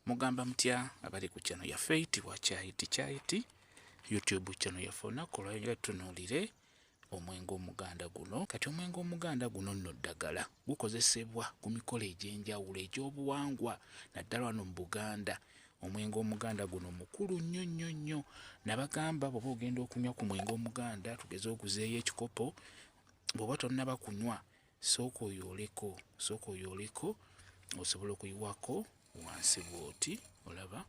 Mugamba mutya abali ku channel ya Fate wa Chaiti YouTube channel ya Fona kolwa tunulire omwengo omuganda guno. Kati omwengo omuganda guno nno ddagala gukozesebwa ku mikolo egy'enjawulo egy'obuwangwa naddala wano mu Buganda. Omwengo omuganda guno mukulu nnyo nabagamba bw'oba ogenda okunywa ku mwengo omuganda tugeze okuzeeyo ekikopo bw'oba tonnaba kunywa sooka oyooleko osobola okuyiwako wansi bw'oti olaba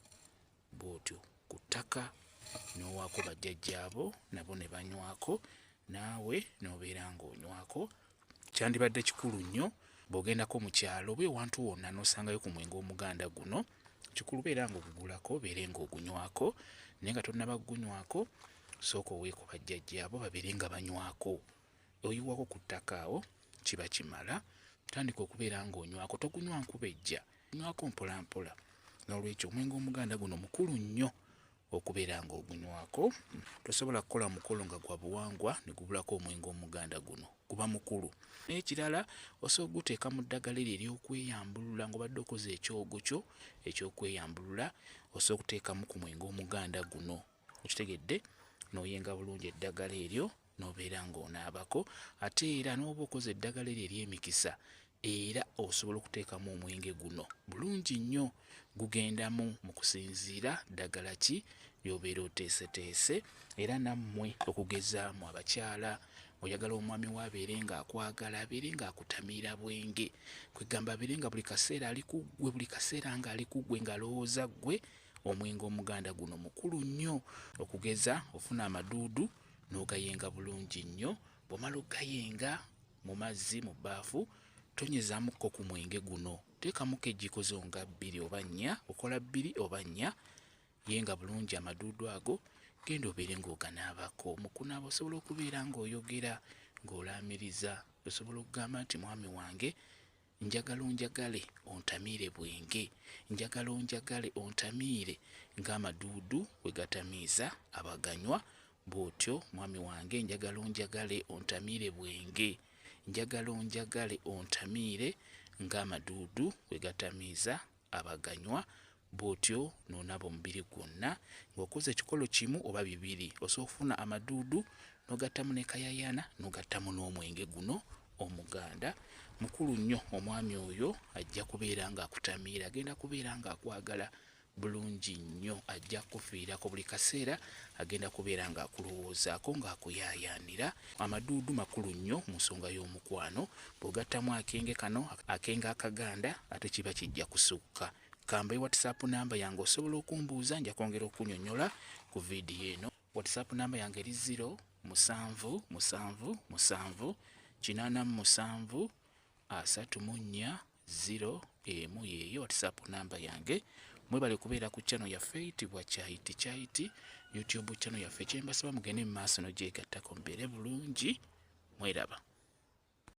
bw'otyo ku ttaka n'owaako bajjajjaabo nabo ne banywako naawe n'obeera ng'onywako. Kyandibadde kikulu nnyo bw'ogendako mu kyalo oba ewantu wonna n'osangayo ku mwenge omuganda guno, kikulu beera ng'ogugulako obeere ng'ogunywako, naye nga tonnaba gunywako sooka oweeko bajjajjaabo babeere nga banywako. Oyiwako ku ttaka awo kiba kimala, tandika okubeera ng'onywako, togunywa nkubejja, nywako mpolampola. N'olwekyo omwenge omuganda guno mukulu nnyo okubeera ng'ogunywako. Tosobola kukola mukolo nga gwa buwangwa ne gubulako omwenge omuganda guno, guba mukulu. N'ekirala osobola guteeka mu ddagala eryo ery'okweyambulula ng'obadde okoze ekyogo kyo eky'okweyambulula, osobola okuteekamu ku mwenge omuganda guno. Okitegedde? N'oyenga bulungi eddagala eryo n'obeera ng'onaabako. Ate era n'oba okoze eddagala eryo ery'emikisa era osobola okuteekamu omwenge guno bulungi nnyo. Gugendamu mu kusinziira ddagala ki ly'obeera oteeseteese. Era nammwe okugezaamu abakyala oyagala omwami we abeere ng'akwagala, abeere ng'akutamiira bwenge, kwegamba abeere nga buli kaseera ali ku ggwe, buli kaseera ng'ali ku ggwe ng'alowooza ggwe. Omwenge omuganda guno mukulu nnyo. Okugeza ofuna amaduudu n'ogayenga bulungi nnyo. Bw'omala ogayenga mu mazzi mu bbaafu tonyezaamuko ku mwenge guno, teekamuko ejjiiko zo nga 2 oba 4, okola 2 oba 4. Yenga bulungi amaduudu ago, genda obeere ng'oganaabako. Mu kunaaba osobola okubeera ng'oyogera ng'olaamiriza. Osobola okugamba nti mwami wange njagala onjagale ontamiire bwenge, njagala onjagale ontamiire ng'amaduudu we gatamiiza abaganywa. Bw'otyo mwami wange njagala onjagale ontamiire bwenge, njagala onjagale ontamiire ng'amaduudu we gatamiiza abaganywa. Bw'otyo n'onaaba omubiri gwonna ng'okoze ekikolo kimu oba 2. Osobola okufuna amaduudu n'ogattamu ne kayayana n'ogattamu n'omwenge guno omuganda. Mukulu nnyo. Omwami oyo ajja kubeera ng'akutamiira, agenda kubeera ng'akwagala bulungi nnyo, ajja kufiirako buli kaseera, agenda kubeera ng'akulowoozaako ng'akuyaayaanira. Amaduudu makulu nnyo mu nsonga y'omukwano. Bw'ogattamu akenge kano, akenge akaganda, ate kiba kijja kusukka. Kamba WhatsApp namba yange osobola okumbuuza, nja kwongera okunnyonnyola ku vidiyo eno. WhatsApp namba yange eri 077873401 yeeyo WhatsApp namba yange. Mwebale kubeera ku channel ya Fate bwa Chaiti YouTube channel yaffe. Kyembasaba mugende mu maaso n'ogyegattako mubeere bulungi. Mweraba.